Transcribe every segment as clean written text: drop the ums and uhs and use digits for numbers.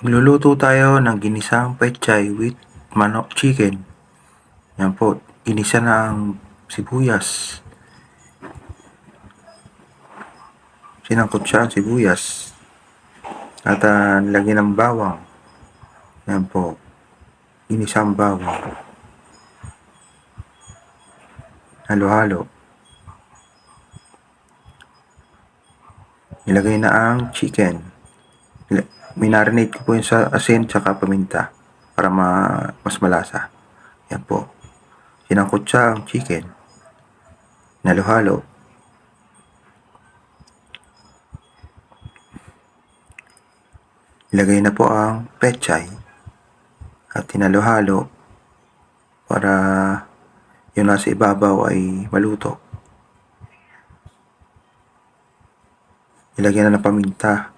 Magluluto tayo ng ginisang pechay with manok chicken. Yan po, ginisa na ang sibuyas. Sinangkot siya ang sibuyas. At nilagyan ng bawang. Yan po, ginisang bawang. Halo-halo. Nilagay na ang chicken. Minarinate ko po yun sa asin tsaka paminta para mas malasa. Yan po. Sinangkot siya ang chicken. Halo-halo. Ilagay na po ang pechay at hinalo-halo para yung nasa ibabaw ay maluto. Ilagyan na ng paminta,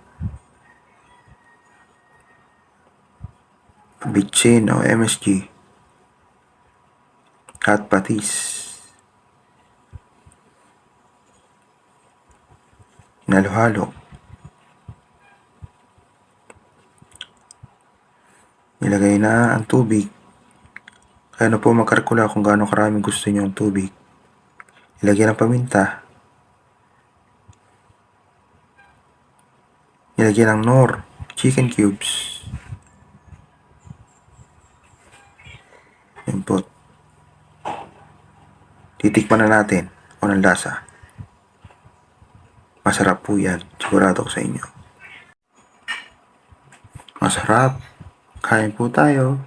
bitchin o MSG at patis. Hinalo-halo. Ilagay na ang tubig. Kaya na po magkalkula kung gaano karaming gusto niyo ang tubig. Ilagyan ng paminta. Ilagyan ng Knorr chicken cubes. Yan po. Titikman na natin kung anong lasa. Masarap po yan. Sigurado ko sa inyo. Masarap. Kain po tayo.